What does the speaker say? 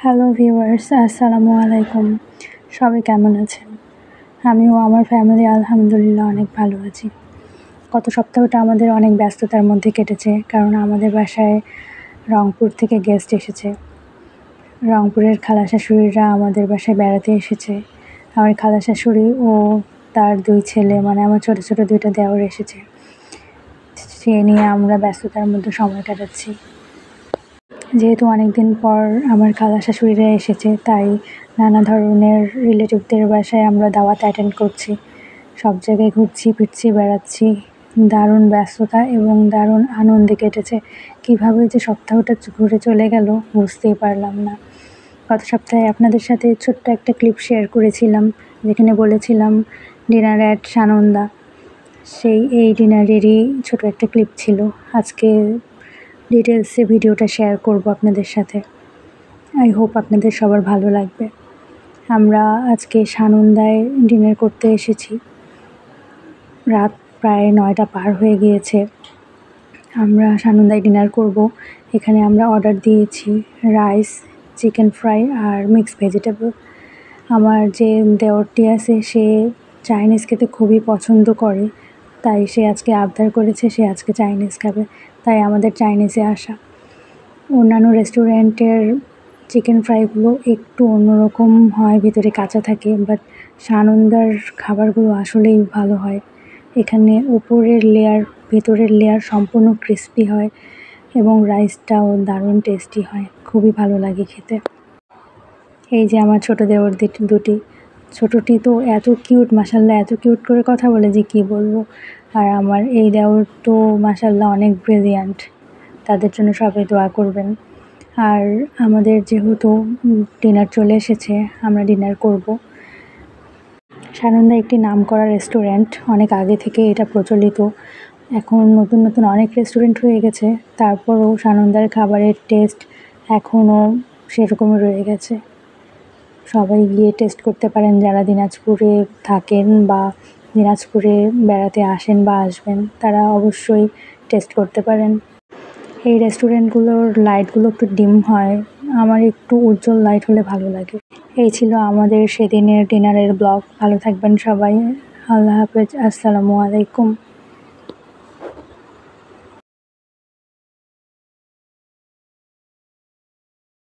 Hello viewers, আসসালামু আলাইকুম। সবাই কেমন আছেন? আমিও আমার ফ্যামিলি আলহামদুলিল্লাহ অনেক ভালো আছি। গত সপ্তাহটা আমাদের অনেক ব্যস্ততার মধ্যে কেটেছে, কারণ আমাদের বাসায় রংপুর থেকে গেস্ট এসেছে। রংপুরের খালা শাশুড়িরা আমাদের বাসায় বেড়াতে এসেছে। আমার খালা শাশুড়ি ও তার 2 ছেলে, মানে আমার ছোটো ছোটো 2টা দেওর এসেছে। সে নিয়ে আমরা ব্যস্ততার মধ্যে সময় কাটাচ্ছি। যেহেতু অনেক দিন পর আমার খালা শাশুড়িরা এসেছে, তাই নানা ধরনের রিলেটিভদের বাসায় আমরা দাওয়াত অ্যাটেন্ড করছি। সব জায়গায় ঘুরছি ফিরছি, বেড়াচ্ছি। দারুণ ব্যস্ততা এবং দারুণ আনন্দে কেটেছে। কীভাবে যে সপ্তাহটা ঘুরে চলে গেল বুঝতেই পারলাম না। গত সপ্তাহে আপনাদের সাথে ছোট্ট একটা ক্লিপ শেয়ার করেছিলাম, যেখানে বলেছিলাম ডিনার অ্যাট সানন্দা। এই ডিনারেরই ছোট একটা ক্লিপ ছিল। আজকে ডিটেলসে ভিডিওটা শেয়ার করব আপনাদের সাথে। আই হোপ আপনাদের সবার ভালো লাগবে। আমরা আজকে সানন্দায় ডিনার করতে এসেছি। রাত প্রায় 9টা পার হয়ে গিয়েছে। আমরা সানন্দায় ডিনার করব। এখানে আমরা অর্ডার দিয়েছি রাইস, চিকেন ফ্রাই আর মিক্স ভেজিটেবল। আমার যে দেওরটি আছে সে চাইনিজ খেতে খুবই পছন্দ করে, তাই সে আজকে আবদার করেছে সে আজকে চাইনিজ খাবে, তাই আমাদের চাইনিজে আসা। অন্যান্য রেস্টুরেন্টের চিকেন ফ্রাইগুলো একটু অন্যরকম হয়, ভিতরে কাঁচা থাকে, বাট সানন্দার খাবারগুলো আসলেই ভালো হয়। এখানে উপরের লেয়ার ভেতরের লেয়ার সম্পূর্ণ ক্রিস্পি হয় এবং রাইসটাও দারুণ টেস্টি হয়, খুবই ভালো লাগে খেতে। এই যে আমার ছোটো দেওর দুটি, ছোটোটি তো এত কিউট, মাশাল্লাহ এত কিউট করে কথা বলে যে কী বলবো। আর আমার এই দেওর তো মাশাল্লাহ অনেক ব্রিলিয়ান্ট। তাদের জন্য সবাই দোয়া করবেন। আর আমাদের যেহেতু ডিনার চলে এসেছে, আমরা ডিনার করব। সানন্দা একটি নামকরা রেস্টুরেন্ট, অনেক আগে থেকে এটা প্রচলিত। এখন নতুন নতুন অনেক রেস্টুরেন্ট হয়ে গেছে, তারপরও সানন্দার খাবারের টেস্ট এখনও সেরকমই রয়ে গেছে। সবাই গিয়ে টেস্ট করতে পারেন, যারা দিনাজপুরে থাকেন বা দিনাজপুরে বেড়াতে আসেন বা আসবেন, তারা অবশ্যই টেস্ট করতে পারেন। এই রেস্টুরেন্টগুলোর লাইটগুলো একটু ডিম হয়, আমার একটু উজ্জ্বল লাইট হলে ভালো লাগে। এই ছিল আমাদের সেদিনের ডিনারের ব্লগ। ভালো থাকবেন সবাই। আল্লাহ হাফেজ, আসসালামু আলাইকুম।